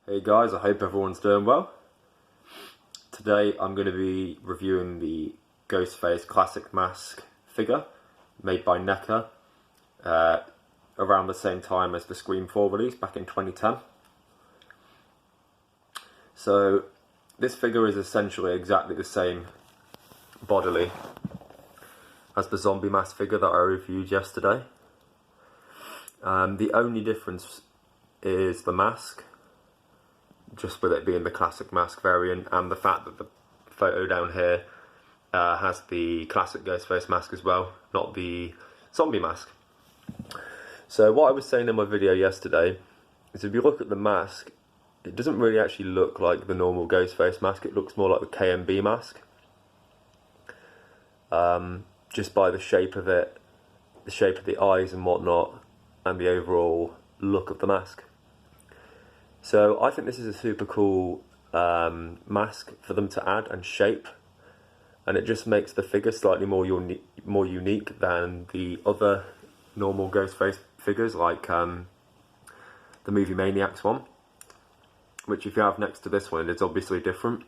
Hey guys, I hope everyone's doing well. Today I'm going to be reviewing the GhostFace classic mask figure made by NECA around the same time as the SCRE4M release back in 2010. So this figure is essentially exactly the same bodily as the zombie mask figure that I reviewed yesterday. The only difference is the mask, just with it being the classic mask variant, and the fact that the photo down here has the classic GhostFace mask as well, not the zombie mask. So what I was saying in my video yesterday is if you look at the mask, it doesn't really actually look like the normal GhostFace mask. It looks more like the KMB mask, just by the shape of it, the shape of the eyes and whatnot, and the overall look of the mask. So I think this is a super cool mask for them to add and shape, and it just makes the figure slightly more unique than the other normal GhostFace figures, like the Movie Maniacs one, which if you have next to this one, it's obviously different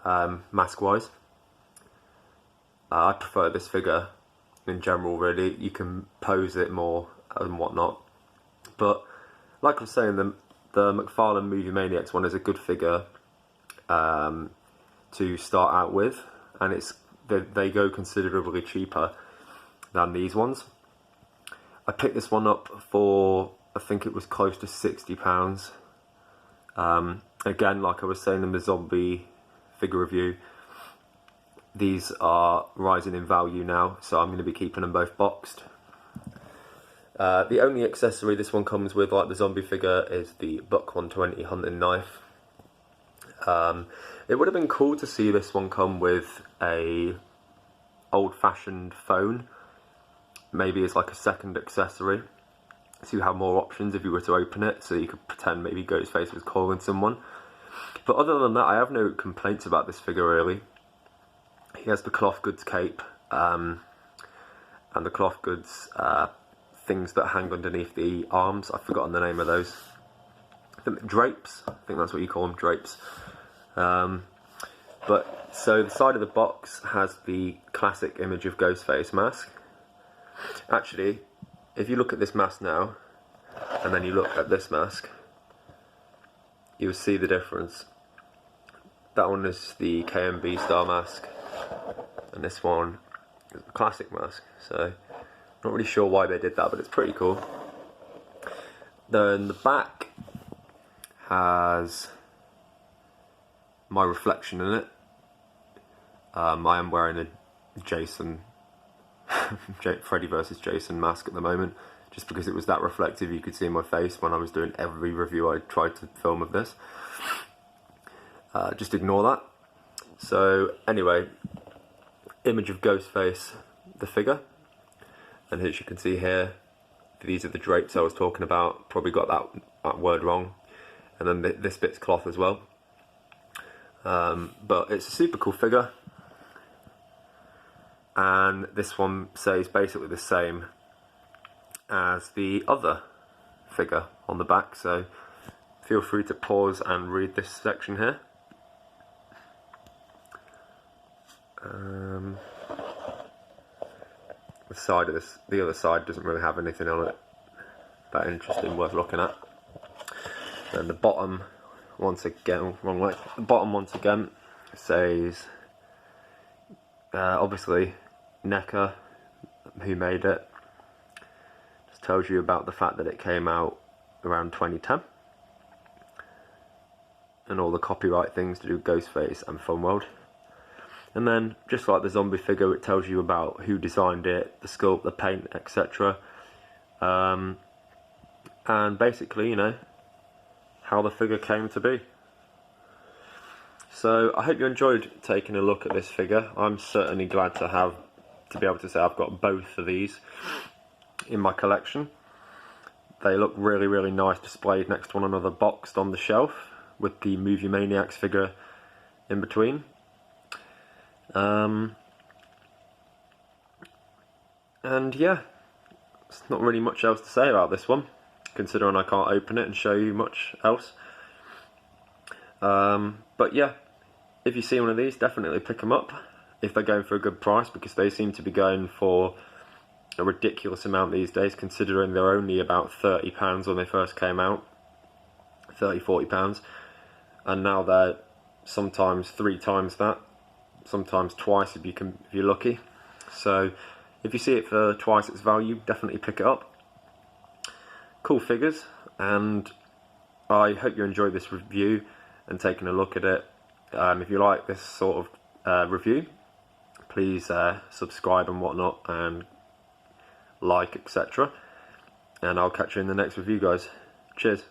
mask wise. I prefer this figure in general, really. You can pose it more and whatnot, but like I was saying, the McFarlane Movie Maniacs one is a good figure to start out with, and they go considerably cheaper than these ones. I picked this one up for, I think it was close to £60. Again, like I was saying in the zombie figure review, these are rising in value now, so I'm going to be keeping them both boxed. The only accessory this one comes with, like the zombie figure, is the Buck 120 hunting knife. It would have been cool to see this one come with a old-fashioned phone, maybe as like a second accessory, so you have more options if you were to open it, so you could pretend maybe GhostFace was calling someone. But other than that, I have no complaints about this figure really. He has the cloth goods cape, and the cloth goods things that hang underneath the arms. I've forgotten the name of those. I think drapes. I think that's what you call them, drapes. But so the side of the box has the classic image of GhostFace mask. Actually, if you look at this mask now, and then you look at this mask, you'll see the difference. That one is the KMB style mask, and this one is the classic mask. So not really sure why they did that, but it's pretty cool. Then the back has my reflection in it. I am wearing a Jason, Freddy vs Jason mask at the moment, just because it was that reflective you could see my face when I was doing every review I tried to film of this. Just ignore that. So anyway, image of GhostFace, the figure. And as you can see here, these are the drapes I was talking about. Probably got that word wrong. And then this bit's cloth as well. But it's a super cool figure. And this one says basically the same as the other figure on the back. So feel free to pause and read this section here. The side of this, the other side doesn't really have anything on it that interesting, worth looking at. And the bottom, once again, wrong way. The bottom once again says, obviously, NECA, who made it. Just tells you about the fact that it came out around 2010, and all the copyright things to do with GhostFace and Funworld. And then, just like the zombie figure, it tells you about who designed it, the sculpt, the paint, etc. And basically, you know, how the figure came to be. So, I hope you enjoyed taking a look at this figure. I'm certainly glad to be able to say I've got both of these in my collection. They look really, really nice displayed next to one another, boxed on the shelf, with the Movie Maniacs figure in between. And yeah, there's not really much else to say about this one, considering I can't open it and show you much else. But yeah, if you see one of these, definitely pick them up if they're going for a good price, because they seem to be going for a ridiculous amount these days, considering they're only about £30 when they first came out, £30–40, and now they're sometimes 3 times that, sometimes twice if you're lucky. So if you see it for twice its value, definitely pick it up. Cool figures, and I hope you enjoyed this review and taking a look at it. If you like this sort of review, please subscribe and whatnot, and like, etc. And I'll catch you in the next review, guys. Cheers.